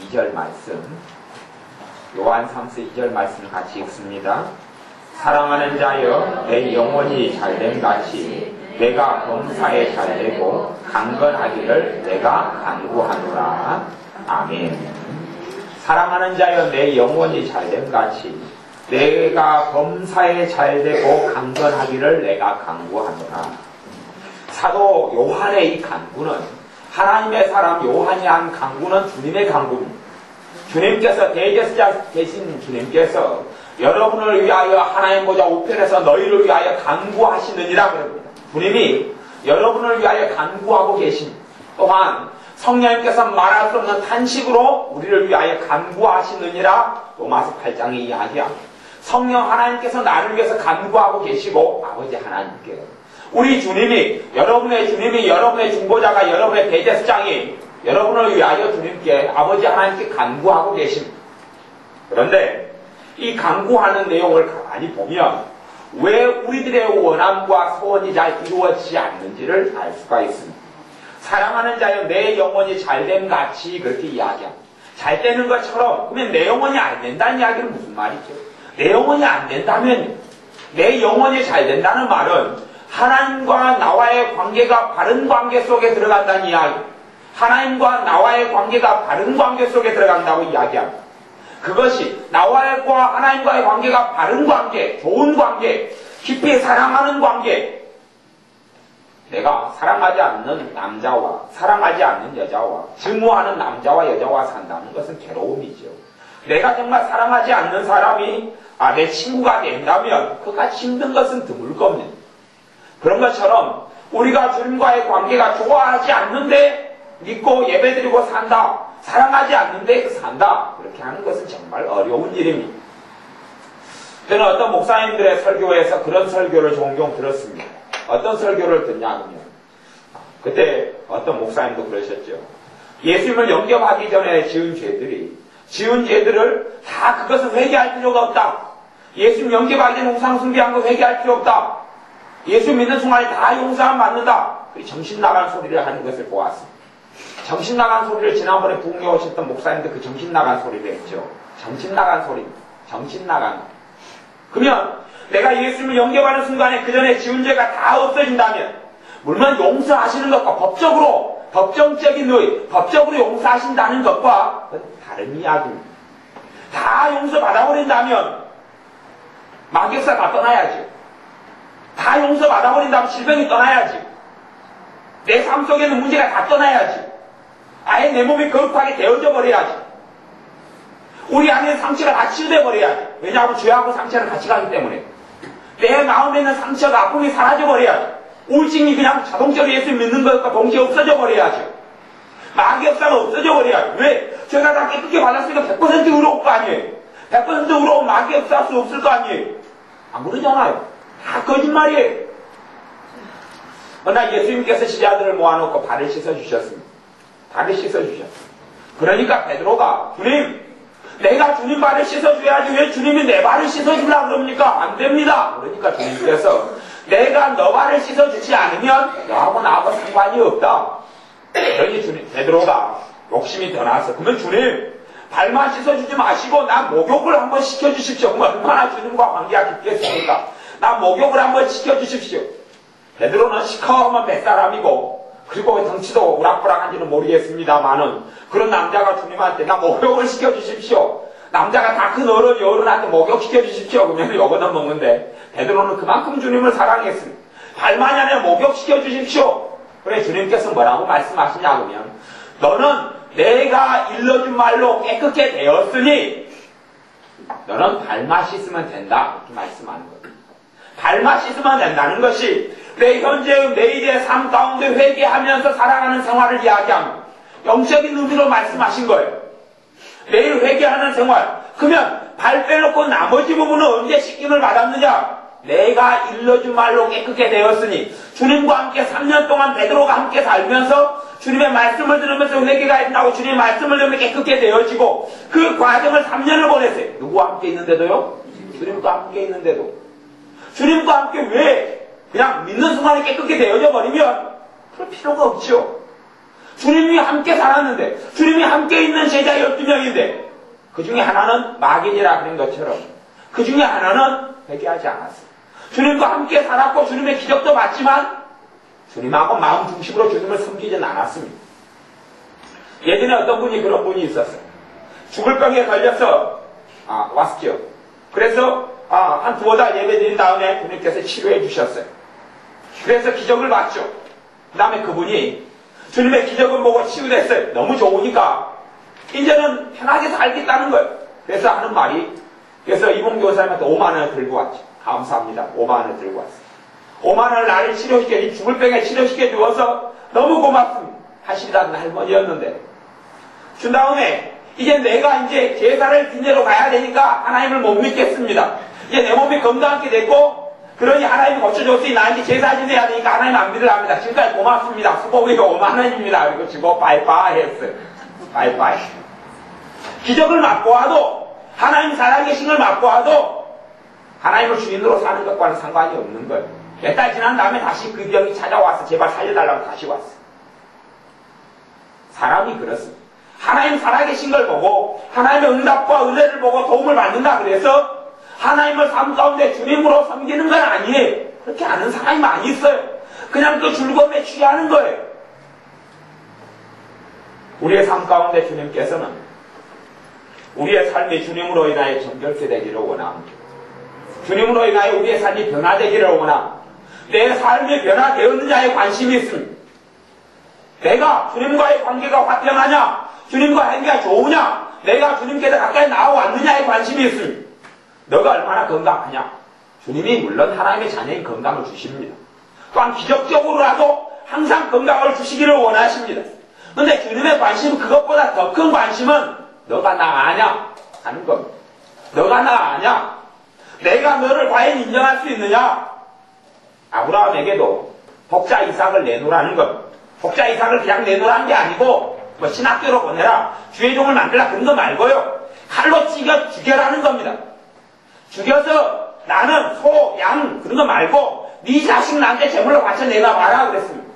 2절 말씀, 요한 3서 2절 말씀을 같이 읽습니다. 사랑하는 자여, 내 영혼이 잘됨 같이 내가 범사에 잘되고 강건하기를 내가 간구하노라. 아멘. 사랑하는 자여, 내 영혼이 잘됨 같이 내가 범사에 잘되고 강건하기를 내가 간구하노라. 사도 요한의 이 간구는, 하나님의 사람 요한이 한 간구는 주님의 간구입니다. 주님께서, 대제사장 되신 주님께서 여러분을 위하여 하나님 보좌 우편에서 너희를 위하여 간구하시느니라 그럽니다. 주님이 여러분을 위하여 간구하고 계십니다. 또한 성령님께서 말할 수 없는 탄식으로 우리를 위하여 간구하시느니라 로마서 8장에 이야기합니다. 성령 하나님께서 나를 위해서 간구하고 계시고 아버지 하나님께 우리 주님이, 여러분의 주님이, 여러분의 중보자가, 여러분의 대제사장이 여러분을 위하여 주님께, 아버지 하나님께 간구하고 계십니다. 그런데 이 간구하는 내용을 가만히 보면 왜 우리들의 원함과 소원이 잘 이루어지지 않는지를 알 수가 있습니다. 사랑하는 자여, 내 영혼이 잘됨 같이 그렇게 이야기합니다. 잘 되는 것처럼, 그러면 내 영혼이 안 된다는 이야기는 무슨 말이죠? 내 영혼이 안 된다면, 내 영혼이 잘 된다는 말은 하나님과 나와의 관계가 바른 관계 속에 들어간다는 이야기. 하나님과 나와의 관계가 바른 관계 속에 들어간다고 이야기합니다. 그것이 나와의 하나님과의 관계가 바른 관계, 좋은 관계, 깊이 사랑하는 관계. 내가 사랑하지 않는 남자와 사랑하지 않는 여자와 증오하는 남자와 여자와 산다는 것은 괴로움이죠. 내가 정말 사랑하지 않는 사람이 내 친구가 된다면 그같이 힘든 것은 드물 겁니다. 그런 것처럼 우리가 주님과의 관계가 좋아하지 않는데 믿고 예배드리고 산다, 사랑하지 않는데 산다, 그렇게 하는 것은 정말 어려운 일입니다. 저는 어떤 목사님들의 설교에서 그런 설교를 종종 들었습니다. 어떤 설교를 듣냐 하면 그때 어떤 목사님도 그러셨죠. 예수님을 영접하기 전에 지은 죄들을 다 그것은 회개할 필요가 없다. 예수님 영접하기 전에 우상 숭배한 거 회개할 필요 없다. 예수 믿는 순간에 다 용서함 받는다. 정신 나간 소리를 하는 것을 보았습니다. 정신 나간 소리를 지난번에 부흥에 오셨던 목사님도 그 정신 나간 소리를 했죠. 정신 나간 소리입니다. 정신 나간. 그러면 내가 예수님을 영접하는 순간에 그 전에 지은 죄가 다 없어진다면, 물론 용서하시는 것과 법정적인 의, 법적으로 용서하신다는 것과 다른 이야기입니다. 다 용서받아버린다면 마귀역사 다 떠나야지. 다 용서받아버린다면 질병이 떠나야지. 내 삶 속에 있는 문제가 다 떠나야지. 아예 내 몸이 거룩하게 되어져 버려야지. 우리 안에 상처가 다 치유돼 버려야지. 왜냐하면 죄하고 상처는 같이 가기 때문에. 내 마음에 있는 상처가, 아픔이 사라져 버려야지. 우울증이 그냥 자동적으로 예수 믿는 것과 동시에 없어져 버려야지. 마귀 역사가 없어져 버려야지. 왜? 죄가 다 깨끗게 받았으니까 100% 의로울 거 아니에요. 100% 의로운 마귀 역사할 수 없을 거 아니에요. 안 그러잖아요. 다 거짓말이에요. 그러나 예수님께서 제자들을 모아놓고 발을 씻어주셨습니다. 발을 씻어주셨습니다. 그러니까 베드로가, 주님, 내가 주님 발을 씻어줘야지 왜 주님이 내 발을 씻어주려고 그럽니까? 안 됩니다. 그러니까 주님께서 내가 너 발을 씻어주지 않으면 너하고 나하고 상관이 없다. 그러니 주님, 베드로가 욕심이 더 나서, 그러면 주님, 발만 씻어주지 마시고 나 목욕을 한번 시켜주십시오. 그럼 얼마나 주님과 관계가 깊겠습니까? 나 목욕을 한번 시켜주십시오. 베드로는 시커먼 뱃사람이고, 그리고 덩치도 우락부락한지는 모르겠습니다만은, 그런 남자가 주님한테 나 목욕을 시켜주십시오. 남자가 다 큰 어른한테 목욕시켜주십시오. 그러면 요거는 먹는데, 베드로는 그만큼 주님을 사랑했습니다. 발만이 아니라 목욕시켜주십시오. 그래, 주님께서 뭐라고 말씀하시냐 그러면, 너는 내가 일러준 말로 깨끗게 되었으니 너는 발만 씻으면 된다. 이렇게 말씀하는 거예요. 발만 씻으면 된다는 것이 내 현재의 내일의 삶 가운데 회개하면서 살아가는 생활을 이야기합니다. 영적인 의미로 말씀하신 거예요. 매일 회개하는 생활. 그러면 발 빼놓고 나머지 부분은 언제 씻김을 받았느냐? 내가 일러준 말로 깨끗게 되었으니, 주님과 함께 3년 동안 베드로가 함께 살면서 주님의 말씀을 들으면서 회개가 일어나고 주님의 말씀을 들으면 깨끗게 되어지고, 그 과정을 3년을 보냈어요. 누구와 함께 있는데도요? 주님과 함께 있는데도. 주님과 함께 왜 그냥 믿는 순간에 깨끗게 되어져 버리면 그럴 필요가 없죠. 주님이 함께 살았는데, 주님이 함께 있는 제자 12명인데, 그 중에 하나는 막인이라 그런 것처럼, 그 중에 하나는 회개하지 않았어요. 주님과 함께 살았고, 주님의 기적도 봤지만, 주님하고 마음 중심으로 주님을 섬기진 않았습니다. 예전에 어떤 분이 그런 분이 있었어요. 죽을 병에 걸려서, 왔죠. 그래서, 한 2달 예배 드린 다음에 주님께서 치료해 주셨어요. 그래서 기적을 봤죠. 그 다음에 그분이 주님의 기적을 보고 치유됐어요. 너무 좋으니까 이제는 편하게 살겠다는 거예요. 그래서 하는 말이, 그래서 이봉교사님한테 5만원을 들고 왔죠. 감사합니다. 5만원을 들고 왔어요. 5만원을 나를 죽을 병에 치료시켜 주어서 너무 고맙습니다. 하시던 할머니였는데, 준 다음에 이제 내가 이제 제사를 지내러 가야 되니까 하나님을 못 믿겠습니다. 이제 내 몸이 건강하게 됐고, 그러니 하나님이 고쳐줬으니 나 이제 제사 지내야 되니까 하나님 안 믿으랍니다. 지금까지 고맙습니다. 수고비가 5만원입니다. 그리고 주고 빠이빠이 했어요. 빠이빠이. 기적을 맞고 와도, 하나님 살아계신 걸 맞고 와도, 하나님을 주인으로 사는 것과는 상관이 없는 거예요. 몇 달 지난 다음에 다시 그 병이 찾아와서 제발 살려달라고 다시 왔어요. 사람이 그렇습니다. 하나님 살아계신 걸 보고, 하나님의 응답과 은혜를 보고 도움을 받는다 그래서, 하나님을 삶 가운데 주님으로 섬기는 건 아니에요. 그렇게 아는 사람이 많이 있어요. 그냥 그 즐거움에 취하는 거예요. 우리의 삶 가운데 주님께서는 우리의 삶이 주님으로 인하여 정결케 되기를 원합니다. 주님으로 인하여 우리의 삶이 변화되기를 원합니다. 내 삶이 변화되었느냐에 관심이 있습니다. 내가 주님과의 관계가 화평하냐, 주님과 관계가 좋으냐, 내가 주님께서 가까이 나와왔느냐에 관심이 있습니다. 너가 얼마나 건강하냐? 주님이 물론 하나님의 자녀인 건강을 주십니다. 또한 기적적으로라도 항상 건강을 주시기를 원하십니다. 그런데 주님의 관심은 그것보다 더 큰 관심은 너가 나 아냐? 하는 겁니다. 너가 나 아냐? 내가 너를 과연 인정할 수 있느냐? 아브라함에게도 복자 이삭을 내놓으라는 겁니다. 복자 이삭을 그냥 내놓으라는 게 아니고 뭐 신학교로 보내라, 주의 종을 만들라 그런 거 말고요. 칼로 찌겨 죽여라는 겁니다. 죽여서 나는 소, 양 그런 거 말고 네 자식 나한테 제물로 바쳐 내놔봐라 그랬습니다.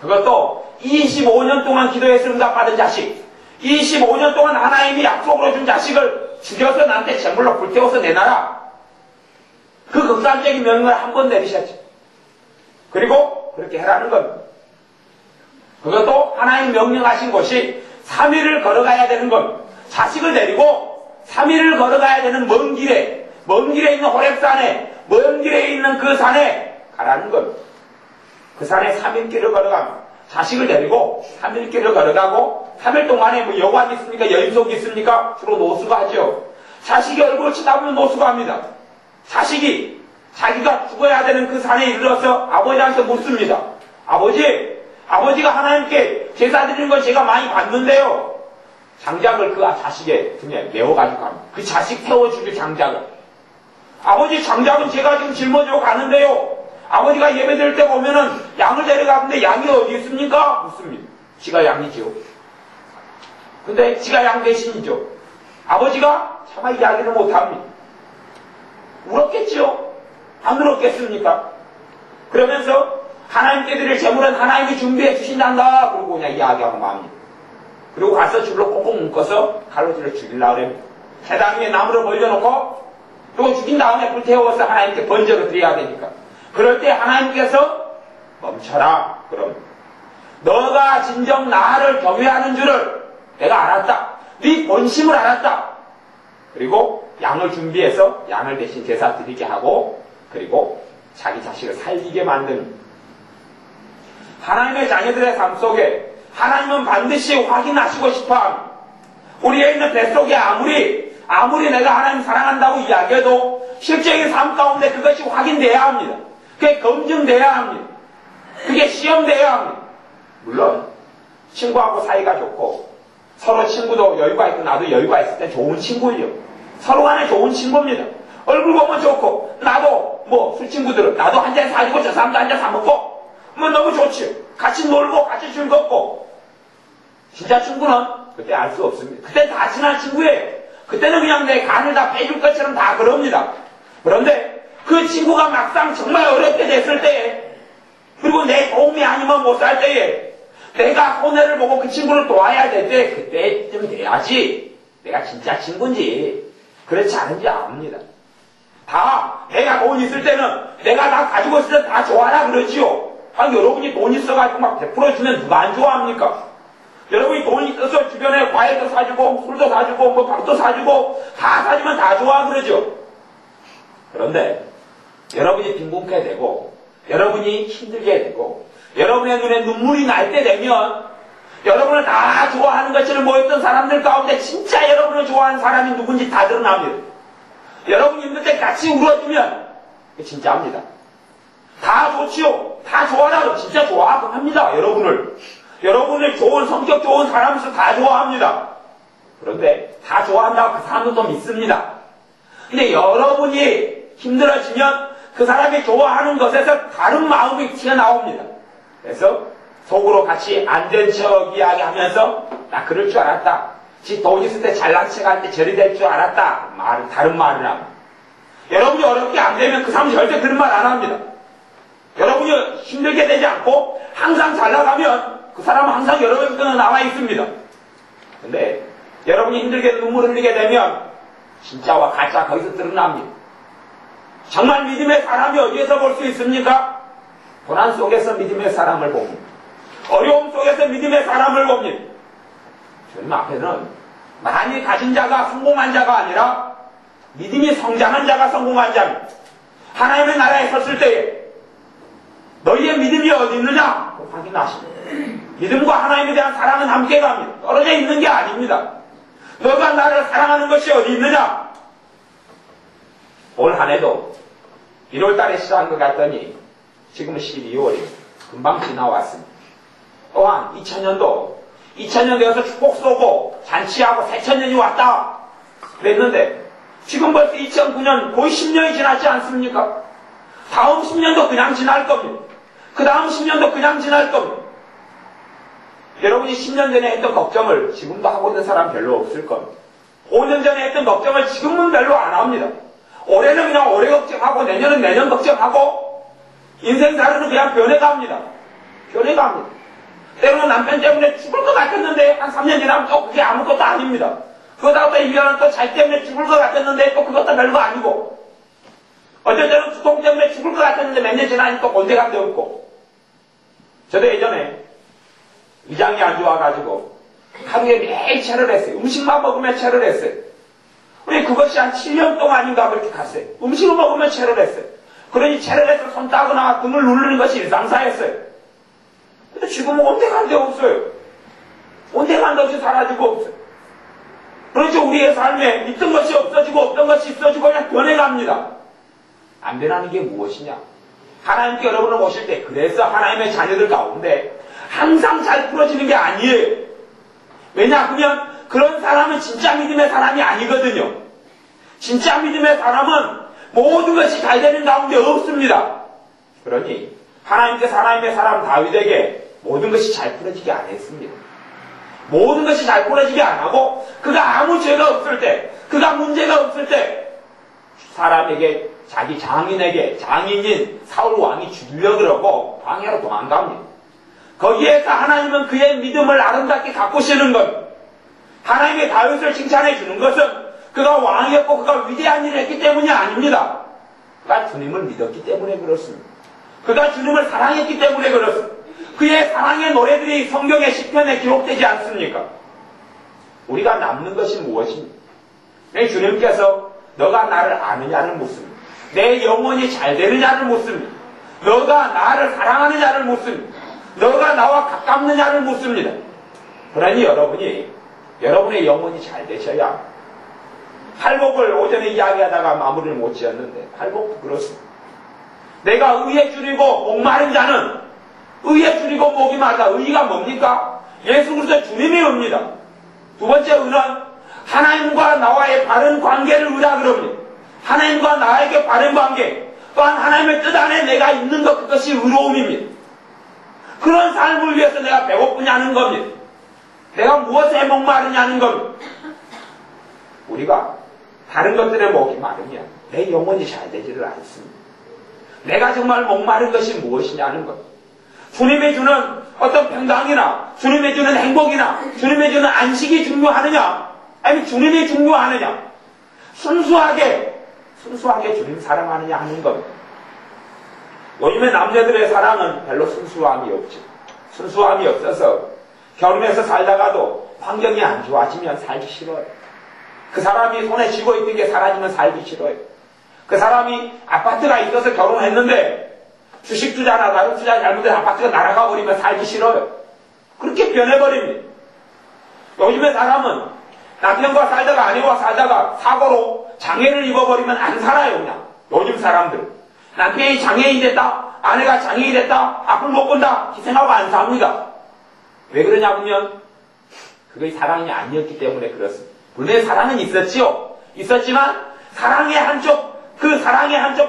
그것도 25년 동안 기도해서 응답받은 자식, 25년 동안 하나님이 약속으로 준 자식을 죽여서 나한테 제물로 불태워서 내놔라. 그 극단적인 명령을 한 번 내리셨죠. 그리고 그렇게 해라는 겁니다. 그것도 하나님 명령하신 곳이 3일을 걸어가야 되는 겁니다. 자식을 데리고 3일을 걸어가야 되는 먼 길에 있는 호렙산에, 먼 길에 있는 그 산에 가라는 겁니다. 그 산에 3일길을 걸어갑니다. 자식을 데리고 3일길을 걸어가고, 3일 동안에 뭐 여관이 있습니까? 여인석이 있습니까? 주로 노수가 하죠. 자식이 얼굴을 쳐다보면 노수가 합니다. 자식이 자기가 죽어야 되는 그 산에 이르러서 아버지한테 묻습니다. 아버지가 하나님께 제사 드리는 걸 제가 많이 봤는데요. 장작을 그 자식의 등에 메워가지고 갑니다. 그 자식 태워주길 장작을. 아버지, 장작은 제가 지금 짊어지고 가는데요. 아버지가 예배 드릴 때 보면은 양을 데려가는데 양이 어디 있습니까? 묻습니다. 지가 양이지요. 근데 지가 양 대신이죠. 아버지가 차마 이야기를 못합니다. 울었겠지요? 안 울었겠습니까? 그러면서 하나님께 드릴 제물은 하나님이 준비해 주신단다. 그러고 그냥 이야기하고 맙니다. 그리고 가서 줄로 꽁꽁 묶어서 칼로 찔러 죽이려고 합니다. 해당 위에 나무를 벌려놓고, 그리고 죽인 다음에 불태워서 하나님께 번제로 드려야 되니까. 그럴 때 하나님께서 멈춰라. 그럼 너가 진정 나를 경외하는 줄을 내가 알았다. 네 본심을 알았다. 그리고 양을 준비해서 양을 대신 제사 드리게 하고, 그리고 자기 자식을 살리게 만듭니다. 하나님의 자녀들의 삶 속에 하나님은 반드시 확인하시고 싶어합니다. 우리에 있는 뱃속에 아무리 내가 하나님 사랑한다고 이야기해도 실제의 삶 가운데 그것이 확인돼야 합니다. 그게 검증돼야 합니다. 그게 시험돼야 합니다. 물론 친구하고 사이가 좋고 서로 친구도 여유가 있고 나도 여유가 있을 때 좋은 친구예요. 서로 간에 좋은 친구입니다. 얼굴 보면 좋고, 나도 술 친구들은 나도 한 잔 사주고 저 사람도 한 잔 사먹고 너무 좋지요. 같이 놀고 같이 즐겁고. 진짜 친구는 그때 알 수 없습니다. 그때 다 친한 친구예요. 그때는 그냥 내 간을 다 빼줄 것처럼 다 그럽니다. 그런데 그 친구가 막상 정말 어렵게 됐을 때에, 그리고 내 도움이 아니면 못 살 때에, 내가 손해를 보고 그 친구를 도와야 될 때 그때쯤 돼야지 내가 진짜 친구인지 그렇지 않은지 압니다. 다 내가 돈 있을 때는 내가 다 가지고 있을 때 다 좋아라 그러지요. 여러분이 돈 있어가지고 막 베풀어 주면 누가 안 좋아합니까? 여러분이 돈이 있어서 주변에 과일도 사주고 술도 사주고 뭐 밥도 사주고 다 사주면 다 좋아 그러죠. 그런데 여러분이 빈곤케 되고 여러분이 힘들게 되고 여러분의 눈에 눈물이 날 때 되면 여러분을 다 좋아하는 것처럼 모였던 사람들 가운데 진짜 여러분을 좋아하는 사람이 누군지 다 드러납니다. 여러분이 힘들 때 같이 울어주면 진짜입니다. 다 좋지요. 다 좋아라. 진짜 좋아합니다. 여러분을 좋은 성격 좋은 사람에서 다 좋아합니다. 그런데 다 좋아한다고 그 사람도 또 믿습니다. 근데 여러분이 힘들어지면 그 사람이 좋아하는 것에서 다른 마음이 튀어나옵니다. 그래서 속으로 같이 안 된 척 이야기하면서 나 그럴 줄 알았다. 지 돈 있을 때 잘난 척할 때 저리 될 줄 알았다. 다른 말을 합니다. 여러분이 어렵게 안 되면 그 사람은 절대 그런 말 안 합니다. 여러분이 힘들게 되지 않고 항상 잘 나가면 그 사람은 항상 여러분 곁에 나와 있습니다. 근데 여러분이 힘들게 눈물 흘리게 되면 진짜와 가짜 거기서 드러납니다. 정말 믿음의 사람이 어디에서 볼 수 있습니까? 고난 속에서 믿음의 사람을 봅니다. 어려움 속에서 믿음의 사람을 봅니다. 주님 앞에는 많이 가진 자가 성공한 자가 아니라 믿음이 성장한 자가 성공한 자입니다. 하나님의 나라에 섰을 때에 너희의 믿음이 어디 있느냐? 확인하십니다. 믿음과 하나님에 대한 사랑은 함께 갑니다. 떨어져 있는 게 아닙니다. 너가 나를 사랑하는 것이 어디 있느냐? 올 한 해도 1월달에 시작한 것 같더니 지금은 12월이 금방 지나왔습니다. 또한 2000년 되어서 축복 쏘고 잔치하고 새천년이 왔다 그랬는데 지금 벌써 2009년 거의 10년이 지났지 않습니까? 다음 10년도 그냥 지날 겁니다. 그 다음 10년도 그냥 지날 겁니다. 여러분이 10년 전에 했던 걱정을 지금도 하고 있는 사람 별로 없을 겁니다. 5년 전에 했던 걱정을 지금은 별로 안 합니다. 올해는 그냥 올해 걱정하고 내년은 내년 걱정하고 인생사료는 그냥 변해갑니다. 변해갑니다. 때로는 남편 때문에 죽을 것 같았는데 한 3년 지나면 또 그게 아무것도 아닙니다. 그러다가 또 1년은 또 잘 때문에 죽을 것 같았는데 또 그것도 별거 아니고 어쩔 때는 두통 때문에 죽을 것 같았는데 몇 년 지나니 또 곤대가 되었고 저도 예전에 위장이 안 좋아가지고 하루에 매일 체를 했어요. 음식만 먹으면 체를 했어요. 우리 그것이 한 7년 동안인가 그렇게 갔어요. 음식을 먹으면 체를 했어요. 그러니 체를 해서 손 따거나 등을 누르는 것이 일상사였어요. 근데 지금은 온데간데 없어요. 온데간데 없이 사라지고 없어요. 그렇죠. 우리의 삶에 있던 것이 없어지고 없던 것이 있어지고 그냥 변해갑니다. 안 변하는 게 무엇이냐? 하나님께 여러분을 모실 때 그래서 하나님의 자녀들 가운데 항상 잘 풀어지는 게 아니에요. 왜냐하면 그런 사람은 진짜 믿음의 사람이 아니거든요. 진짜 믿음의 사람은 모든 것이 잘 되는 가운데 없습니다. 그러니 하나님께서 하나님의 사람 다윗에게 모든 것이 잘 풀어지게 안 했습니다. 모든 것이 잘 풀어지게 안 하고 그가 아무 죄가 없을 때, 그가 문제가 없을 때 사람에게 자기 장인인 사울 왕이 죽이려고 그러고 광야로 도망갑니다. 거기에서 하나님은 그의 믿음을 아름답게 가꾸시는 것, 하나님의 다윗을 칭찬해 주는 것은 그가 왕이었고 그가 위대한 일을 했기 때문이 아닙니다. 그가 주님을 믿었기 때문에 그렇습니다. 그가 주님을 사랑했기 때문에 그렇습니다. 그의 사랑의 노래들이 성경의 시편에 기록되지 않습니까? 우리가 남는 것이 무엇입니까? 주님께서 너가 나를 아느냐를 묻습니다. 내 영혼이 잘 되느냐를 묻습니다. 너가 나를 사랑하느냐를 묻습니다. 너가 나와 가깝느냐를 묻습니다. 그러니 여러분의 영혼이 잘 되셔야 팔복을 오전에 이야기하다가 마무리를 못 지었는데 팔복도 그렇습니다. 내가 의에 줄이고 목마른 자는 의에 줄이고 목이 마르다. 의가 뭡니까? 예수 그리스도 주님의 의입니다. 두 번째 의는 하나님과 나와의 바른 관계를 의라 그럽니다. 하나님과 나에게 바른 관계, 또한 하나님의 뜻 안에 내가 있는 것, 그것이 의로움입니다. 그런 삶을 위해서 내가 배고프냐는 겁니다. 내가 무엇에 목마르냐는 겁니다. 우리가 다른 것들에 목이 마르면 내 영혼이 잘 되지를 않습니다. 내가 정말 목마른 것이 무엇이냐는 것. 주님이 주는 어떤 평강이나 주님이 주는 행복이나 주님이 주는 안식이 중요하느냐? 아니면 주님이 중요하느냐? 순수하게 주님 사랑하느냐 하는 겁니다. 요즘에 남자들의 사랑은 별로 순수함이 없죠. 순수함이 없어서 결혼해서 살다가도 환경이 안 좋아지면 살기 싫어요. 그 사람이 손에 쥐고 있는 게 사라지면 살기 싫어요. 그 사람이 아파트가 있어서 결혼했는데 주식 투자나 다른 투자 잘못해서 아파트가 날아가 버리면 살기 싫어요. 그렇게 변해버립니다. 요즘에 사람은 남편과 살다가 아내와 살다가 사고로 장애를 입어버리면 안 살아요. 그냥 요즘 사람들 남편이 장애인이 됐다, 아내가 장애인이 됐다, 앞을 못 본다 희생하고 안 삽니다. 왜 그러냐면 그게 사랑이 아니었기 때문에 그렇습니다. 물론 사랑은 있었지요. 있었지만 사랑의 한쪽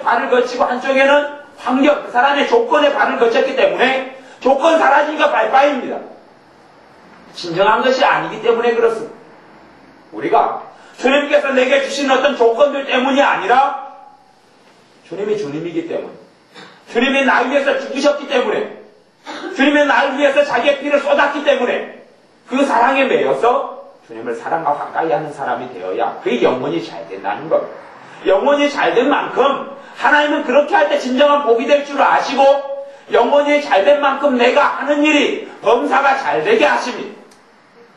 발을 거치고 한쪽에는 환경, 그 사람의 조건의 발을 거쳤기 때문에 조건 사라지니까 빠이빠이입니다. 진정한 것이 아니기 때문에 그렇습니다. 우리가 주님께서 내게 주신 어떤 조건들 때문이 아니라 주님이 주님이기 때문에, 주님이 나를 위해서 죽으셨기 때문에, 주님이 나를 위해서 자기의 피를 쏟았기 때문에 그 사랑에 매여서 주님을 사랑과 가까이 하는 사람이 되어야 그게 영원히 잘 된다는 것. 영원히 잘 된 만큼 하나님은 그렇게 할 때 진정한 복이 될 줄 아시고 영원히 잘 된 만큼 내가 하는 일이 범사가 잘 되게 하십니다.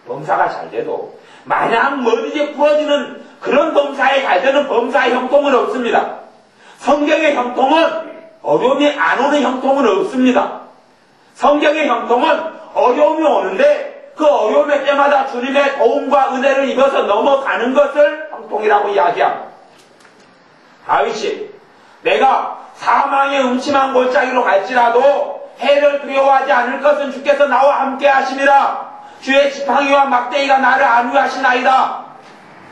범사가 잘 돼도 마냥 머리에 부러지는 그런 범사에 잘 되는 범사의 형통은 없습니다. 성경의 형통은 어려움이 안 오는 형통은 없습니다. 성경의 형통은 어려움이 오는데 그 어려움의 때마다 주님의 도움과 은혜를 입어서 넘어가는 것을 형통이라고 이야기합니다. 다윗이 내가 사망의 음침한 골짜기로 갈지라도 해를 두려워하지 않을 것은 주께서 나와 함께 하심이라. 주의 지팡이와 막대기가 나를 안위하시나이다.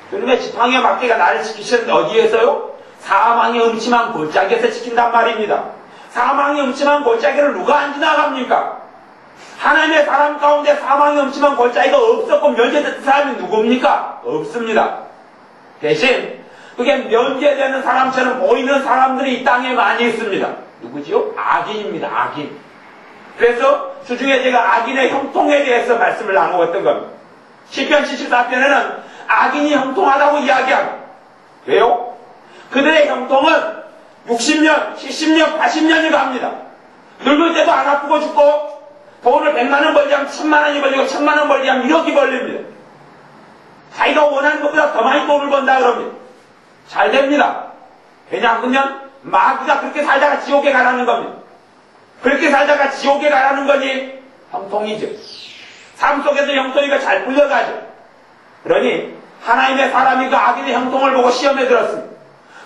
주님의 지팡이와 막대기가 나를 지키시는데 어디에서요? 사망의 음침한 골짜기에서 지킨단 말입니다. 사망의 음침한 골짜기를 누가 안 지나갑니까? 하나님의 사람 가운데 사망의 음침한 골짜기가 없었고 면제된 사람이 누굽니까? 없습니다. 대신 그게 면제되는 사람처럼 보이는 사람들이 이 땅에 많이 있습니다. 누구지요? 악인입니다. 악인. 그래서 주중에 제가 악인의 형통에 대해서 말씀을 나누었던 겁니다. 시편 74편에는 악인이 형통하다고 이야기합니다. 왜요? 그들의 형통은 60년, 70년, 80년이 갑니다. 늙을 때도 안 아프고 죽고 돈을 100만원 벌자면 1000만원이 벌리고 1000만원 벌자면 1억이 벌립니다. 자기가 원하는 것보다 더 많이 돈을 번다 그럽니다. 잘 됩니다. 왜냐하면 마귀가 그렇게 살다가 지옥에 가라는 겁니다. 그렇게 살다가 지옥에 가라는 거니 형통이죠. 삶 속에서 형통이가 잘 풀려가죠. 그러니 하나님의 사람이 그 악인의 형통을 보고 시험에 들었습니다.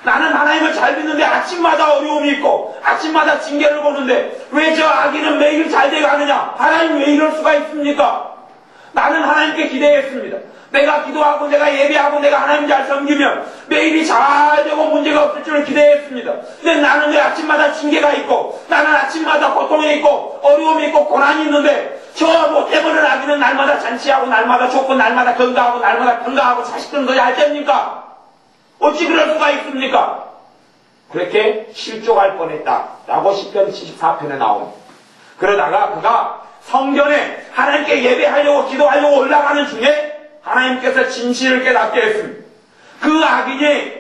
나는 하나님을 잘 믿는데 아침마다 어려움이 있고 아침마다 징계를 보는데 왜 저 악인은 매일 잘 돼가느냐? 하나님 왜 이럴 수가 있습니까? 나는 하나님께 기대했습니다. 내가 기도하고 내가 예배하고 내가 하나님 잘 섬기면 매일이 잘 되고 문제가 없을 줄 기대했습니다. 근데 나는 왜 아침마다 징계가 있고 나는 아침마다 고통이 있고 어려움이 있고 고난이 있는데 저 못해보는 아기는 날마다 잔치하고 날마다 좋고 날마다 건강하고 날마다 건강하고 자식들은 더 잘 됩니까? 어찌 그럴 수가 있습니까? 그렇게 실족할 뻔했다라고 시편 74편에 나옵니다. 그러다가 그가 성전에 하나님께 예배하려고 기도하려고 올라가는 중에 하나님께서 진실을 깨닫게 했습니다. 그 악인이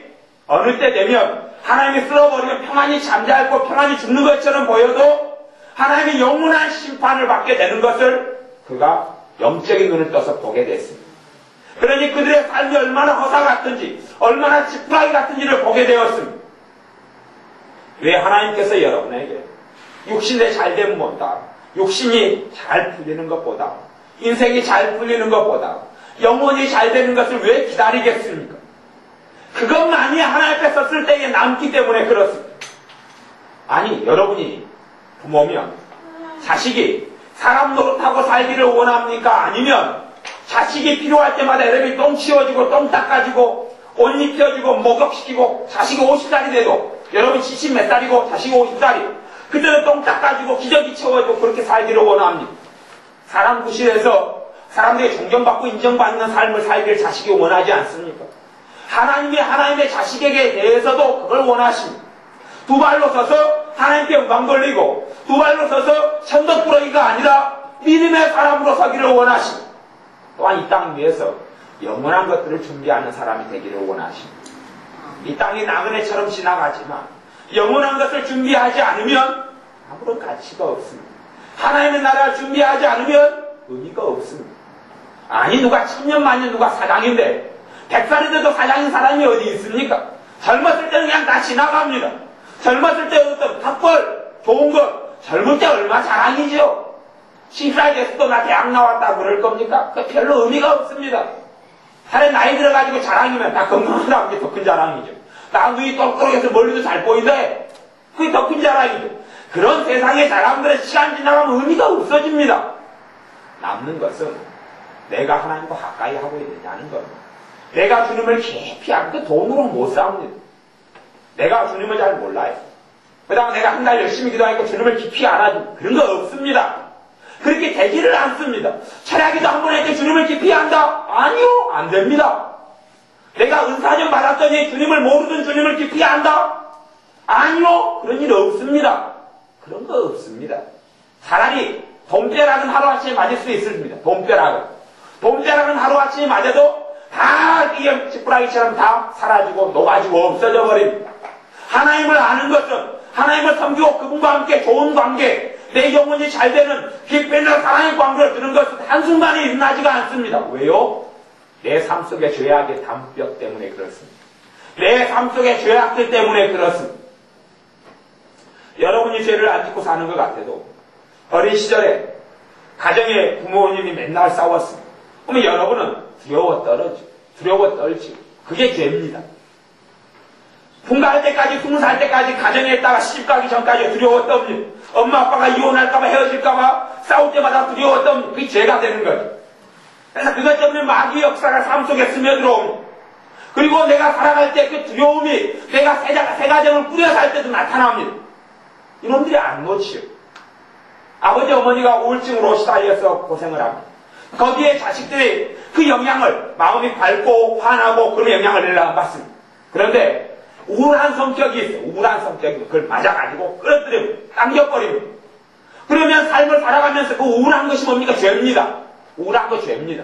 어느 때 되면 하나님이 쓸어버리면 평안히 잠자고 평안히 죽는 것처럼 보여도 하나님이 영원한 심판을 받게 되는 것을 그가 영적인 눈을 떠서 보게 됐습니다. 그러니 그들의 삶이 얼마나 허사 같은지 얼마나 지푸라기 같은지를 보게 되었습니다. 왜 하나님께서 여러분에게 육신에 잘되면 뭐다, 육신이 잘 풀리는 것보다 인생이 잘 풀리는 것보다 영혼이 잘 되는 것을 왜 기다리겠습니까? 그것만이 하나님 앞에 섰을 때에 남기 때문에 그렇습니다. 아니 여러분이 부모면 자식이 사람 노릇하고 살기를 원합니까? 아니면 자식이 필요할 때마다 여러분이 똥 치워주고 똥 닦아주고 옷 입혀주고 목욕시키고 자식이 50살이 돼도 여러분 70 몇 살이고 자식이 50살이 그때는 똥 닦아주고 기저귀 채워주고 그렇게 살기를 원합니다. 사람 구실에서 사람들이 존경받고 인정받는 삶을 살기를 자식이 원하지 않습니까? 하나님이 하나님의 자식에게 대해서도 그걸 원하십니다. 두 발로 서서 하나님께 영광 돌리고 두 발로 서서 천덕꾸러기가 아니라 믿음의 사람으로 서기를 원하십니다. 또한 이 땅 위에서 영원한 것들을 준비하는 사람이 되기를 원하십니다. 이 땅이 나그네처럼 지나가지만 영원한 것을 준비하지 않으면 아무런 가치가 없습니다. 하나님의 나라를 준비하지 않으면 의미가 없습니다. 아니 누가 천년 만년 누가 사장인데 100살이 돼도 사장인 사람이 어디 있습니까? 젊었을 때는 그냥 다 지나갑니다. 젊었을 때 어떤 학벌 좋은 것 젊을 때 얼마 자랑이죠. 10살 됐어도 나 대학 나왔다 그럴 겁니까? 그 별로 의미가 없습니다. 차라리 나이 들어가지고 자랑이면 다 건강하다는 게 더 큰 자랑이죠. 나 눈이 똑똑해서 멀리도 잘 보인다. 그게 더 큰 자랑이죠. 그런 세상의 자랑들은 시간 지나가면 의미가 없어집니다. 남는 것은 내가 하나님과 가까이 하고 있느냐는 겁니다. 내가 주님을 깊이 아는 그 돈으로 못 싸웁니다. 내가 주님을 잘 몰라요. 그다음에 내가 한 달 열심히 기도하니까 주님을 깊이 알아주고 그런 거 없습니다. 그렇게 되지를 않습니다. 철야기도 한 번 할 때 주님을 깊이 안다? 아니요, 안 됩니다. 내가 은사 좀 받았더니 주님을 모르던 주님을 깊이 안다? 아니요, 그런 일 없습니다. 그런 거 없습니다. 차라리 봄벼락은 하루아침에 맞을 수 있습니다. 봄벼락은 하루아침에 맞아도 다 이게 지푸라기처럼 다 사라지고 녹아지고 없어져 버립니다. 하나님을 아는 것은 하나님을 섬기고 그분과 함께 좋은 관계, 내 영혼이 잘 되는 깊이 있는 사랑의 관계를 두는 것은 한순간에 일어나지가 않습니다. 왜요? 내 삶 속의 죄악의 담뼈 때문에 그렇습니다. 내 삶 속의 죄악들 때문에 그렇습니다. 여러분이 죄를 안 짓고 사는 것 같아도 어린 시절에 가정에 부모님이 맨날 싸웠습니다. 그러면 여러분은 두려워 떨지. 그게 죄입니다. 풍가할 때까지 20살 때까지 가정에 있다가 시집가기 전까지 두려워 떱니다. 엄마 아빠가 이혼할까봐 헤어질까봐 싸울 때마다 두려워 떱니다. 그게 죄가 되는 거죠. 그래서 그것 때문에 마귀 역사가 삶 속에 스며들어옵니다. 그리고 내가 살아갈 때 그 두려움이 내가 새 가정을 꾸려 살 때도 나타납니다. 이놈들이 안 놓치요. 아버지 어머니가 우울증으로 시달려서 고생을 합니다. 거기에 자식들이 그 영향을 마음이 밝고 화나고 그런 영향을 안 받습니다. 그런데 우울한 성격이 있어요. 우울한 성격이 그걸 맞아가지고 끌어들이고 당겨버립니다. 그러면 삶을 살아가면서 그 우울한 것이 뭡니까? 죄입니다. 우울한 거 죄입니다.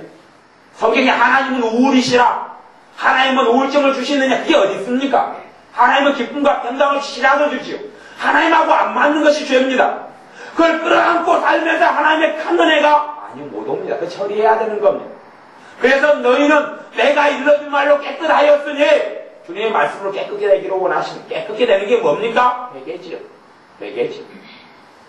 성경에 하나님은 우울이시라, 하나님은 우울증을 주시느냐, 그게 어디 있습니까? 하나님은 기쁨과 평강을 주시라고 주지요. 하나님하고 안 맞는 것이 죄입니다. 그걸 끌어안고 살면서 하나님의 큰 은혜가 아니 못 옵니다. 그걸 처리해야 되는 겁니다. 그래서 너희는 내가 일러준 말로 깨끗하였으니 주님의 말씀으로 깨끗게 되기를 원하시는, 깨끗게 되는 게 뭡니까? 회개지요. 회개지.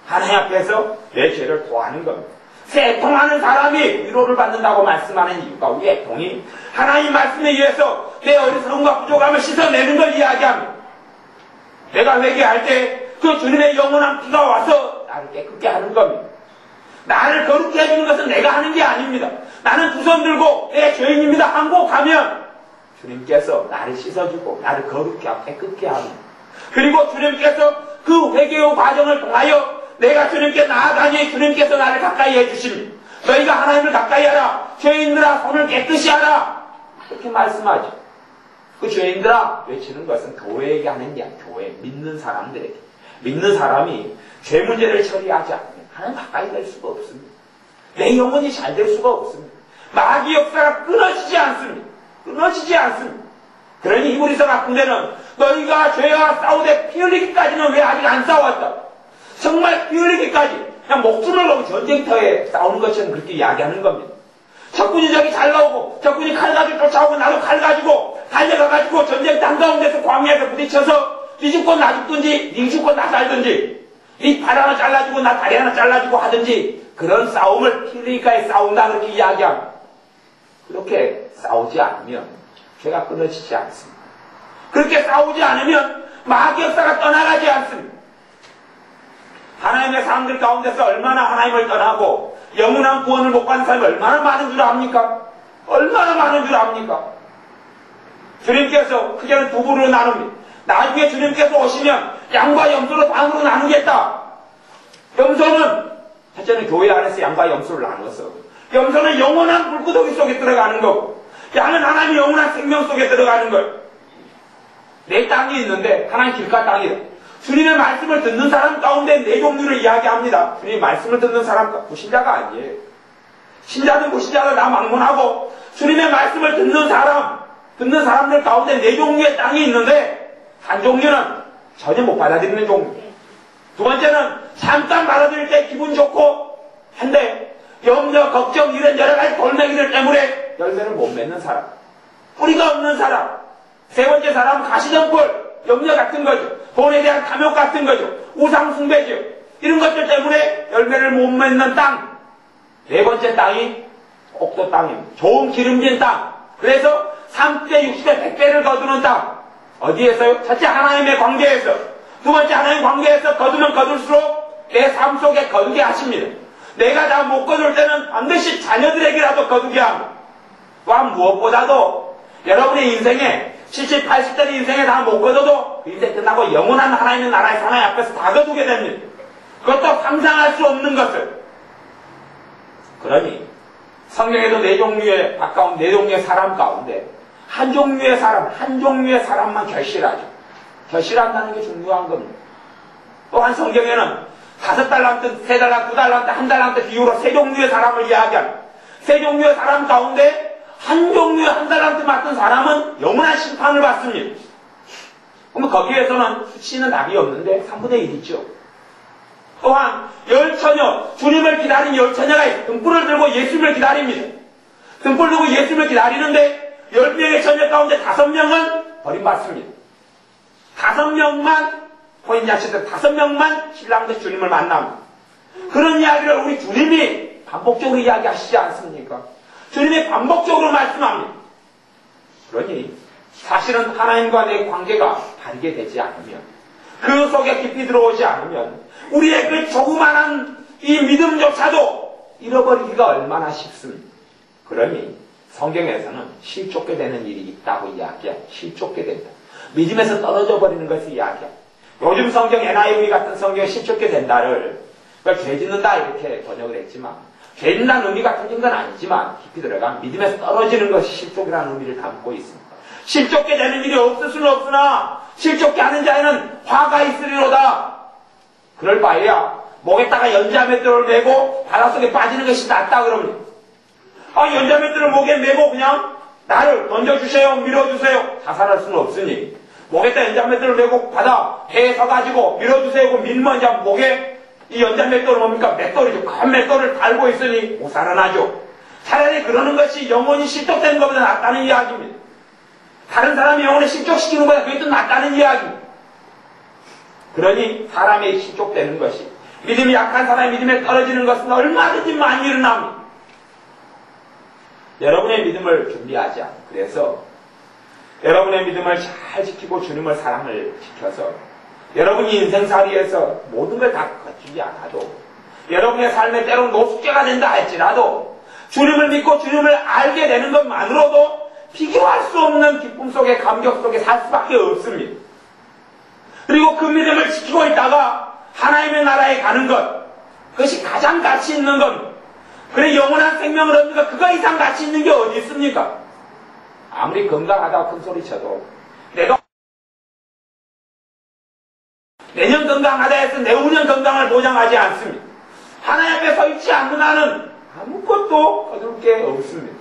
하나님 앞에서 내 죄를 토하는 겁니다. 애통하는 사람이 위로를 받는다고 말씀하는 이유가 우리 애통이 하나님 말씀에 의해서 내 어리석음과 부족함을 씻어내는 걸 이야기합니다. 내가 회개할 때 그 주님의 영원한 피가 와서 나를 깨끗게 하는 겁니다. 나를 거룩게 해주는 것은 내가 하는 게 아닙니다. 나는 두 손 들고 내 죄인입니다 하고 가면 주님께서 나를 씻어주고 나를 거룩게 하고 깨끗게 합니다. 그리고 주님께서 그 회개의 과정을 통하여 내가 주님께 나아가니 주님께서 나를 가까이 해주십니다. 너희가 하나님을 가까이 하라. 죄인들아 손을 깨끗이 하라. 그렇게 말씀하죠. 그 죄인들아 외치는 것은 교회에게 하는 게 아니라 교회 믿는 사람들에게. 믿는 사람이 죄 문제를 처리하지 않으면 하나님 가까이 될 수가 없습니다. 내 영혼이 잘 될 수가 없습니다. 마귀 역사가 끊어지지 않습니다. 끊어지지 않습니다. 그러니 히브리서 같은 데는 너희가 죄와 싸우되 피 흘리기까지는 왜 아직 안 싸웠다. 정말 피 흘리기까지 그냥 목숨을 걸고 전쟁터에 싸우는 것처럼 그렇게 이야기하는 겁니다. 적군이 저기 잘 나오고 적군이 칼 가지고 쫓아오고 나도 칼 가지고 달려가가지고 전쟁터 한가운데서 광야에서 부딪혀서 네 죽고 나 죽든지 네 죽고 나 살든지 네 발 하나 잘라주고 나 다리 하나 잘라주고 하든지 그런 싸움을 피 흘리기까지 싸운다 그렇게 이야기합니다. 그렇게 싸우지 않으면 죄가 끊어지지 않습니다. 그렇게 싸우지 않으면 마귀 역사가 떠나가지 않습니다. 하나님의 사람들 가운데서 얼마나 하나님을 떠나고 영원한 구원을 못 받는 사람이 얼마나 많은 줄 압니까? 얼마나 많은 줄 압니까? 주님께서 크게는 두 부로 나눕니다. 나중에 주님께서 오시면 양과 염소로 반으로 나누겠다. 염소는 첫째는 교회 안에서 양과 염소를 나누었어. 염소는 영원한 불구덩이 속에 들어가는 거고 양은 하나님의 영원한 생명 속에 들어가는 거예요. 내 땅이 있는데 하나님 길가 땅이다. 주님의 말씀을 듣는 사람 가운데 네 종류를 이야기합니다. 주님의 말씀을 듣는 사람, 불신자가 아니에요. 신자든 불신자든 다 막론하고 주님의 말씀을 듣는 사람들 가운데 네 종류의 땅이 있는데 한 종류는 전혀 못 받아들이는 종류. 두 번째는 잠깐 받아들일 때 기분 좋고 한데 염려, 걱정 이런 여러 가지 돌멩이들 때문에 열매를 못 맺는 사람. 뿌리가 없는 사람. 세 번째 사람은 가시덤불, 염려 같은 거죠. 돈에 대한 탐욕 같은 거죠. 우상 숭배죠. 이런 것들 때문에 열매를 못 맺는 땅. 네 번째 땅이 옥도 땅입니다. 좋은 기름진 땅. 그래서 30배, 60배, 100배를 거두는 땅. 어디에서요? 첫째 하나님의 관계에서. 두 번째 하나님의 관계에서 거두면 거둘수록 내 삶 속에 거두게 하십니다. 내가 다 못 거둘 때는 반드시 자녀들에게라도 거두게 합니다. 또한 무엇보다도 여러분의 인생에 70, 80대의 인생에 다 못 거둬도 그 인생 끝나고 영원한 하나님의 나라의 사나이 앞에서 다 거두게 됩니다. 그것도 상상할 수 없는 것을. 그러니 성경에도 네 종류의 가까운 네 종류의 사람 가운데 한 종류의 사람만 결실하죠. 결실한다는 게 중요한 겁니다. 또한 성경에는 5달란트, 3달란트, 9달란트, 1달란트 비유로 세 종류의 사람을 이야기합니다. 세 종류의 사람 가운데 한 종류의 1달란트 맡은 사람은 영원한 심판을 받습니다. 그러면 거기에서는 수치는 답이 없는데 3분의 1이죠. 또한 열처녀, 주님을 기다린 열처녀가 등불을 들고 예수님을 기다립니다. 등불 들고 예수님을 기다리는데 10명의 처녀 가운데 5명은 버림받습니다. 5명만 혼인잔치들 5명만 신랑도 주님을 만납니다. 그런 이야기를 우리 주님이 반복적으로 이야기하시지 않습니까? 주님이 반복적으로 말씀합니다. 그러니 사실은 하나님과 내 관계가 바르게 되지 않으면, 그 속에 깊이 들어오지 않으면 우리의 그 조그만한 이 믿음조차도 잃어버리기가 얼마나 쉽습니까? 그러니 성경에서는 실족게 되는 일이 있다고 이야기해요. 실족게 된다. 믿음에서 떨어져 버리는 것을 이야기해요. 요즘 성경 NIV 같은 성경에 실족게 된다를 죄 짓는다 이렇게 번역을 했지만, 죄 짓는다는 의미가 틀린 건 아니지만 깊이 들어가면 믿음에서 떨어지는 것이 실족이라는 의미를 담고 있습니다. 실족게 되는 일이 없을 수는 없으나 실족게 하는 자에는 화가 있으리로다. 그럴 바에야 목에다가 연자맷돌을 메고 바닷속에 빠지는 것이 낫다 그럽니다. 연자맷돌을 목에 메고 그냥 나를 던져주세요, 밀어주세요. 자살할 수는 없으니 목에다 연자맷돌을 메고 배에 서가지고 밀어주세요. 그 밀면 이제 목에 이 연자맷돌은 뭡니까? 맷돌이죠. 큰 맷돌을 달고 있으니 못 살아나죠. 차라리 그러는 것이 영혼이 실족되는 것보다 낫다는 이야기입니다. 다른 사람이 영혼을 실족시키는 것보다 그게 더 낫다는 이야기입니다. 그러니 사람이 실족되는 것이, 믿음이 약한 사람이 믿음에 떨어지는 것은 얼마든지 많이 일어납니다. 여러분의 믿음을 준비하지 않고, 그래서 여러분의 믿음을 잘 지키고 주님을 사랑을 지켜서 여러분이 인생살이에서 모든 걸 다 거치지 않아도, 여러분의 삶에 때론 노숙자가 된다 할지라도 주님을 믿고 주님을 알게 되는 것만으로도 비교할 수 없는 기쁨 속에, 감격 속에 살 수밖에 없습니다. 그리고 그 믿음을 지키고 있다가 하나님의 나라에 가는 것, 그것이 가장 가치 있는 것. 그래 영원한 생명을 얻는 것, 그거 이상 가치 있는 게 어디 있습니까? 아무리 건강하다고 큰 소리 쳐도, 내가 내년 건강하다 해서 내후년 건강을 보장하지 않습니다. 하나님 앞에 서 있지 않는 한은 아무것도 거둘 게 없습니다.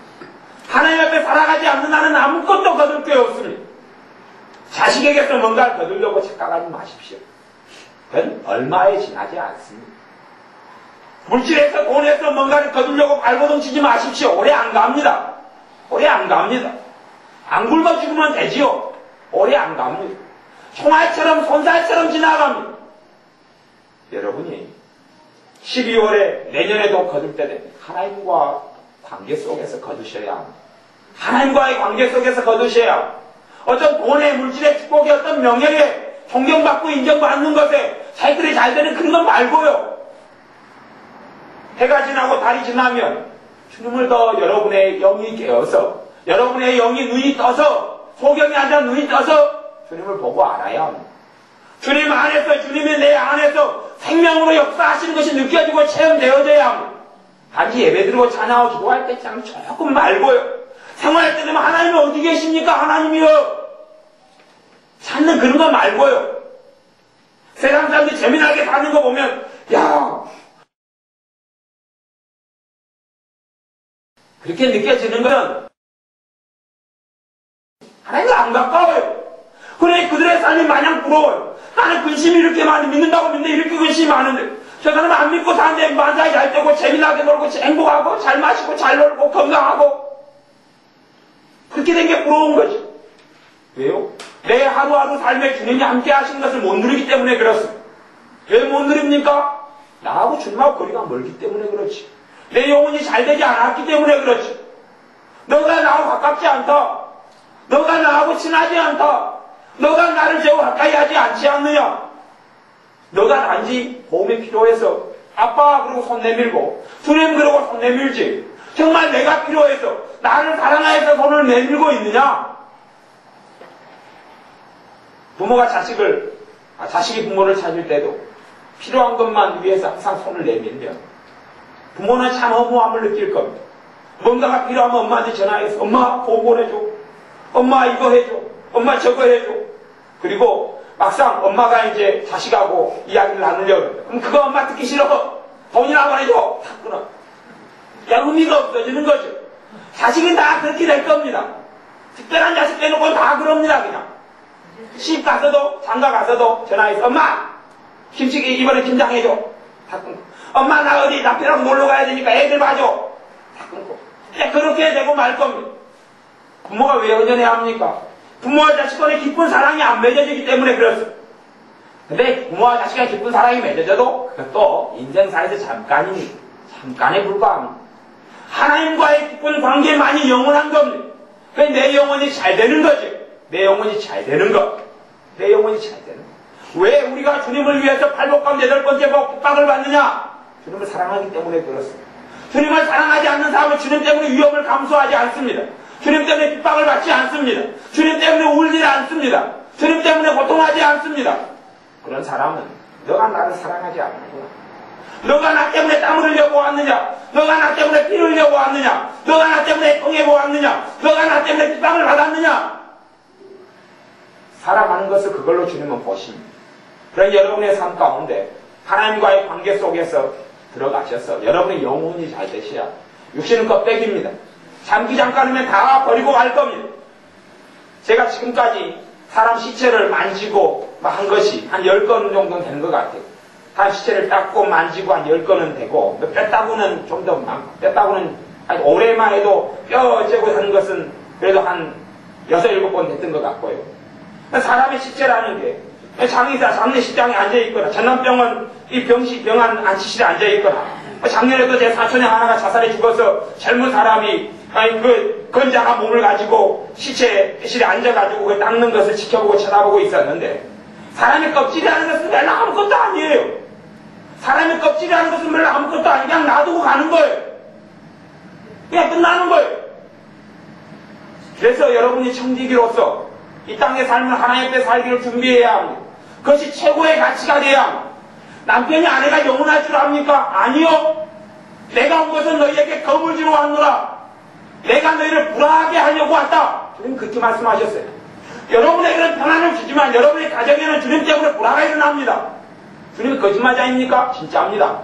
하나님 앞에 살아가지 않는 한은 아무것도 거둘 게 없습니다. 자식에게서 뭔가를 거두려고 착각하지 마십시오. 그건 얼마에 지나지 않습니다. 물질에서, 돈에서 뭔가를 거두려고 발버둥 치지 마십시오. 오래 안 갑니다. 오래 안 갑니다. 안 굶어 죽으면 되지요. 오래 안 갑니다. 총알처럼, 손살처럼 지나갑니다. 여러분이 12월에 내년에도 거둘 때 됩니다. 하나님과 관계 속에서 거두셔야 합니다. 하나님과의 관계 속에서 거두셔야 합니다. 어떤 돈의, 물질의 축복이, 어떤 명예에 존경받고 인정받는 것에 자기들이 잘 되는 그런 건 말고요. 해가 지나고 달이 지나면 주님을 더 여러분의 영이 깨어서, 여러분의 영이 눈이 떠서, 소경이 앉아 눈이 떠서 주님을 보고 알아야 합니다. 주님 안에서, 주님이 내 안에서 생명으로 역사하시는 것이 느껴지고 체험되어져야 합니다. 단지 예배드리고 찬양하고 기도할 때 참 조금 말고요. 생활할 때 되면 하나님이 어디 계십니까? 하나님이요. 찾는 그런 거 말고요. 세상 사람들이 재미나게 사는 거 보면 야 그렇게 느껴지는 건 하나님과 안 가까워요. 그래 그들의 삶이 마냥 부러워요. 나는 근심이 이렇게 많이 믿는다고 믿는데 이렇게 근심이 많은데 저 사람은 안 믿고 사는데 만사히 잘 되고 재미나게 놀고 행복하고 잘 마시고 잘 놀고 건강하고 그렇게 된 게 부러운 거죠. 왜요? 내 하루하루 삶에 주님이 함께 하시는 것을 못 누리기 때문에 그렇습니다. 왜 못 누립니까? 나하고 주님하고 거리가 멀기 때문에 그렇지. 내 영혼이 잘 되지 않았기 때문에 그렇지. 너가 나하고 가깝지 않다. 너가 나하고 친하지 않다. 너가 나를 제고 가까이 하지 않지 않느냐. 너가 단지 도움이 필요해서 아빠 그러고 손 내밀고 주님 그러고 손 내밀지. 정말 내가 필요해서 나를 사랑해서 손을 내밀고 있느냐. 부모가 자식이 부모를 찾을 때도 필요한 것만 위해서 항상 손을 내밀면 부모는 참 허무함을 느낄 겁니다. 뭔가가 필요하면 엄마한테 전화해서 엄마 돈 보내줘. 엄마 이거 해줘. 엄마 저거 해줘. 그리고 막상 엄마가 이제 자식하고 이야기를 나누려고 그럼 그거 엄마 듣기 싫어. 돈이나 보내줘. 다 끊어. 야 의미가 없어지는 거죠. 자식은 다 그렇게 될 겁니다. 특별한 자식 빼놓고 다 그럽니다. 그냥 시집 가서도 장가 가서도 전화해서 엄마 김치 이번에 김장 해줘. 다 끊고 엄마 나 어디 남편하고 놀러 가야 되니까 애들 봐줘. 다 끊고 그렇게 되고 말 겁니다. 부모가 왜 은연해야 합니까? 부모와 자식 간의 깊은 사랑이 안 맺어지기 때문에 그렇습니다. 근데 부모와 자식 간의 깊은 사랑이 맺어져도 그것도 인생사에서 잠깐에 불과합니다. 하나님과의 깊은 관계만이 영원한 겁니다. 그래서 내 영혼이 잘 되는 거죠. 내 영혼이 잘 되는 것. 내 영혼이 잘 되는 것. 왜 우리가 주님을 위해서 팔복감 8번째 복박을 받느냐? 주님을 사랑하기 때문에 그렇습니다. 주님을 사랑하지 않는 사람은 주님 때문에 위험을 감수하지 않습니다. 주님 때문에 핍박을 받지 않습니다. 주님 때문에 울지 않습니다. 주님 때문에 고통하지 않습니다. 그런 사람은 너가 나를 사랑하지 않는구나. 너가 나 때문에 땀 흘려고 왔느냐? 너가 나 때문에 피 흘려고 왔느냐? 너가 나 때문에 통해고 왔느냐? 너가 나 때문에 핍박을 받았느냐? 살아가는 것을 그걸로 주님은 보십니다. 그런 여러분의 삶 가운데 하나님과의 관계 속에서 들어가셔서 여러분의 영혼이 잘 되셔야 육신은 껍데기입니다. 잠기 잠깐이면 다 버리고 갈 겁니다. 제가 지금까지 사람 시체를 만지고 한 것이 한 10건 정도는 되는 것 같아요. 한 시체를 닦고 만지고 한 10건은 되고 뼈따구는 좀 더 많고 뼈따구는 올해만 해도 뼈 어쩌고 하는 것은 그래도 한 6, 7번 됐던 것 같고요. 사람의 시체라는 게 장의사 장례식장에 앉아있거나 전남병원 이 병원 안치실에 앉아있거나 작년에도 제 사촌의 하나가 자살해 죽어서 젊은 사람이 그 건장한 몸을 가지고 시체실에 앉아가지고 그 닦는 것을 지켜보고 쳐다보고 있었는데 사람의 껍질이라는 것은 별로 아무것도 아니에요. 사람의 껍질이라는 것은 별로 아무것도 아니고 그냥 놔두고 가는 거예요. 그냥 끝나는 거예요. 그래서 여러분이 청지기로서 이 땅의 삶을 하나님 앞에 살기를 준비해야 합니다. 그것이 최고의 가치가 돼야 합니다. 남편이 아내가 영원할 줄 압니까? 아니요. 내가 온 것은 너희에게 검을 주러 왔노라. 내가 너희를 불화하게 하려고 왔다. 주님 그렇게 말씀하셨어요. 여러분에게는 평안을 주지만 여러분의 가정에는 주님 때문에 불화가 일어납니다. 주님이 거짓말자입니까? 진짜입니다.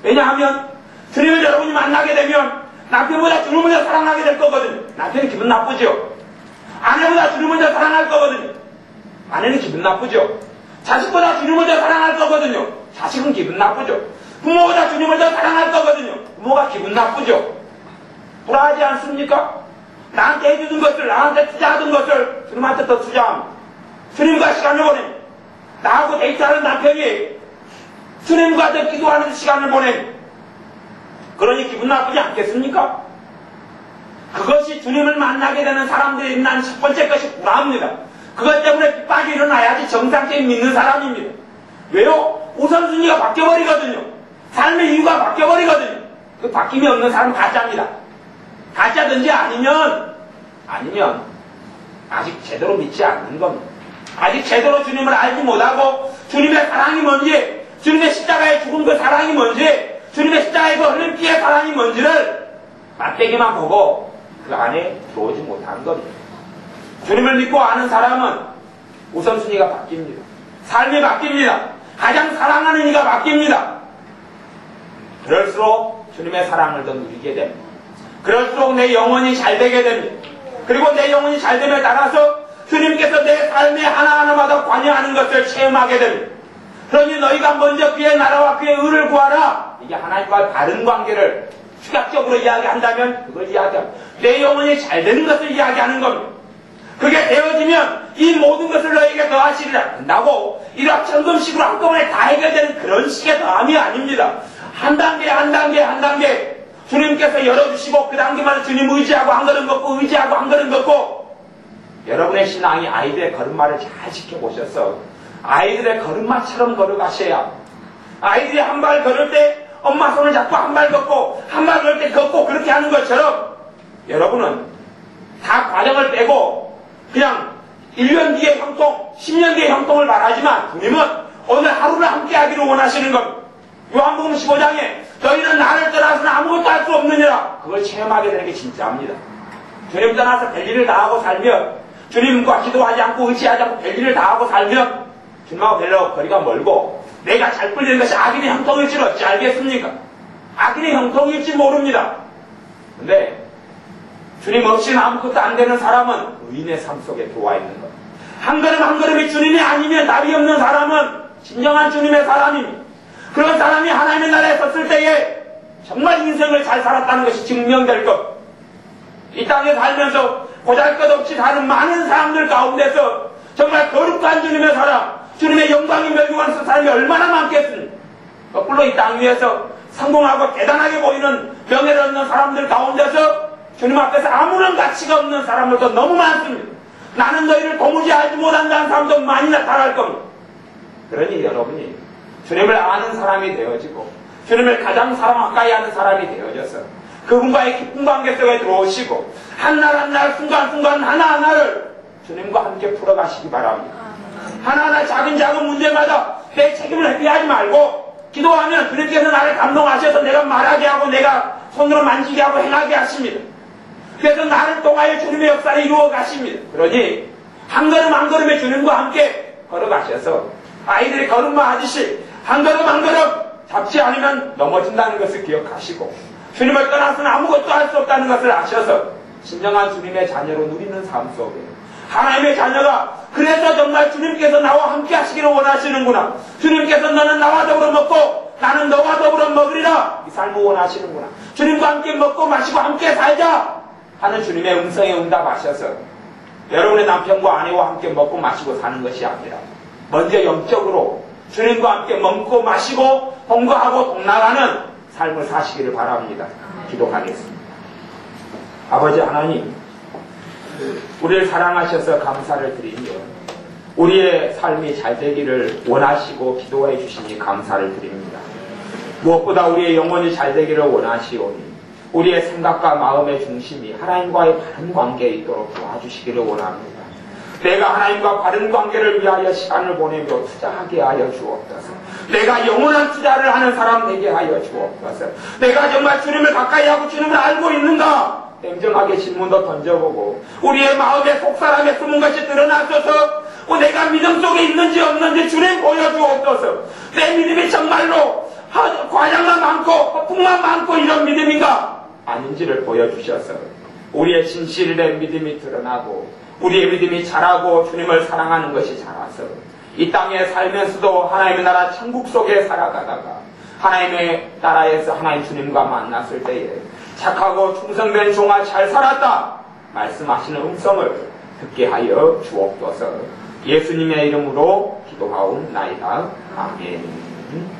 왜냐하면 주님을 여러분이 만나게 되면 남편보다 주님을 더 사랑하게 될 거거든요. 남편이 기분 나쁘죠. 아내보다 주님을 더 사랑할 거거든요. 아내는 기분 나쁘죠. 자식보다 주님을 더 사랑할 거거든요. 자식은 기분 나쁘죠. 부모보다 주님을 더 사랑할 거거든요. 부모가 기분 나쁘죠. 불화하지 않습니까? 나한테 해주던 것을, 나한테 투자하던 것을 주님한테 더 투자합니다. 주님과 시간을 보냅니다. 나하고 데이트하는 남편이 주님과 더 기도하는 시간을 보냅니다. 그러니 기분 나쁘지 않겠습니까? 그것이 주님을 만나게 되는 사람들이 난 첫 번째 것이 불화합니다. 그것 때문에 핍박이 일어나야지 정상적인 믿는 사람입니다. 왜요? 우선순위가 바뀌어버리거든요. 삶의 이유가 바뀌어버리거든요. 그 바뀜이 없는 사람은 가짜입니다. 가짜든지 아니면 아직 제대로 믿지 않는 겁니다. 아직 제대로 주님을 알지 못하고 주님의 사랑이 뭔지, 주님의 십자가에 죽은 그 사랑이 뭔지, 주님의 십자가에 그 흘린 피의 사랑이 뭔지를 맛배기만 보고 그 안에 들어오지 못하는 겁니다. 주님을 믿고 아는 사람은 우선순위가 바뀝니다. 삶이 바뀝니다. 가장 사랑하는 이가 바뀝니다. 그럴수록 주님의 사랑을 더 누리게 됩니다. 그럴수록 내 영혼이 잘 되게 됩니다. 그리고 내 영혼이 잘 됨에 따라서 주님께서 내 삶의 하나하나마다 관여하는 것을 체험하게 됩니다. 그러니 너희가 먼저 그의 나라와 그의 의를 구하라. 이게 하나님과의 바른 관계를 축약적으로 이야기한다면 그걸 이야기합니다. 내 영혼이 잘 되는 것을 이야기하는 겁니다. 그게 되어지면 이 모든 것을 너에게 더하시리라 한다고 일확천금식으로 한꺼번에 다 해결되는 그런 식의 더함이 아닙니다. 한 단계 한 단계 한 단계 주님께서 열어주시고 그 단계마다 주님 의지하고 한 걸음 걷고 의지하고 한 걸음 걷고 여러분의 신앙이 아이들의 걸음마를 잘 지켜보셔서 아이들의 걸음마처럼 걸어가셔야 아이들이 한 발 걸을 때 엄마 손을 잡고 한 발 걷고 한 발 걸을 때 걷고 그렇게 하는 것처럼 여러분은 다 과정을 빼고 그냥 1년 뒤의 형통, 10년 뒤의 형통을 말하지만 주님은 오늘 하루를 함께 하기를 원하시는 겁니다. 요한복음 15장에 너희는 나를 떠나서는 아무것도 할 수 없느니라. 그걸 체험하게 되는 게 진짜입니다. 주님 떠나서 별일을 다 하고 살면 주님과 기도하지 않고 의지하지 않고 별일을 다 하고 살면 주님하고 별로 거리가 멀고 내가 잘 끌리는 것이 악인의 형통일지를 어찌 알겠습니까? 악인의 형통일지 모릅니다. 근데 주님 없이는 아무것도 안 되는 사람은 의인의 삶 속에 들어와 있는 것. 한 걸음 한 걸음이 주님이 아니면 답이 없는 사람은 진정한 주님의 사람입니다. 그런 사람이 하나님의 나라에 섰을 때에 정말 인생을 잘 살았다는 것이 증명될 것. 이 땅에 살면서 보잘것없이 사는 많은 사람들 가운데서 정말 거룩한 주님의 사람, 주님의 영광이 멸류관에서 사람이 얼마나 많겠습니까? 거꾸로 이 땅 위에서 성공하고 대단하게 보이는 명예를 얻는 사람들 가운데서 주님 앞에서 아무런 가치가 없는 사람들도 너무 많습니다. 나는 너희를 도무지 알지 못한다는 사람도 많이 나타날 겁니다. 그러니 여러분이 주님을 아는 사람이 되어지고 주님을 가장 사랑 가까이 하는 사람이 되어져서 그분과의 깊은 관계 속에 들어오시고 한날 한날 순간순간 하나하나를 주님과 함께 풀어가시기 바랍니다. 하나하나 작은 문제마다 내 책임을 회피하지 말고 기도하면 주님께서 나를 감동하셔서 내가 말하게 하고 내가 손으로 만지게 하고 행하게 하십니다. 그래서 나를 통하여 주님의 역사를 이루어 가십니다. 그러니 한 걸음 한 걸음에 주님과 함께 걸어가셔서 아이들이 걸음마 하듯이 한 걸음 한 걸음 잡지 않으면 넘어진다는 것을 기억하시고 주님을 떠나서는 아무것도 할 수 없다는 것을 아셔서 진정한 주님의 자녀로 누리는 삶 속에 하나님의 자녀가 그래서 정말 주님께서 나와 함께 하시기를 원하시는구나. 주님께서 너는 나와 더불어 먹고 나는 너와 더불어 먹으리라. 이 삶을 원하시는구나. 주님과 함께 먹고 마시고 함께 살자 하는 주님의 음성에 응답하셔서 여러분의 남편과 아내와 함께 먹고 마시고 사는 것이 아니라 먼저 영적으로 주님과 함께 먹고 마시고 동거하고 동나가는 삶을 사시기를 바랍니다. 기도하겠습니다. 아버지 하나님, 우리를 사랑하셔서 감사를 드리며 우리의 삶이 잘 되기를 원하시고 기도해 주시니 감사를 드립니다. 무엇보다 우리의 영혼이 잘 되기를 원하시오니 우리의 생각과 마음의 중심이 하나님과의 바른 관계에 있도록 도와주시기를 원합니다. 내가 하나님과 바른 관계를 위하여 시간을 보내며 투자하게 하여 주옵소서. 내가 영원한 투자를 하는 사람 되게 하여 주옵소서. 내가 정말 주님을 가까이 하고 주님을 알고 있는가? 냉정하게 질문도 던져보고 우리의 마음에 속사람에 숨은 것이 드러나셔서 내가 믿음 속에 있는지 없는지 주님 보여주옵소서. 내 믿음이 정말로 과장만 많고 허풍만 많고 이런 믿음인가? 아닌지를 보여주셔서 우리의 진실된 믿음이 드러나고 우리의 믿음이 자라고 주님을 사랑하는 것이 자라서 이 땅에 살면서도 하나님의 나라 천국 속에 살아가다가 하나님의 나라에서 하나님 주님과 만났을 때에 착하고 충성된 종아 잘 살았다 말씀하시는 음성을 듣게 하여 주옵소서. 예수님의 이름으로 기도하옵나이다. 아멘.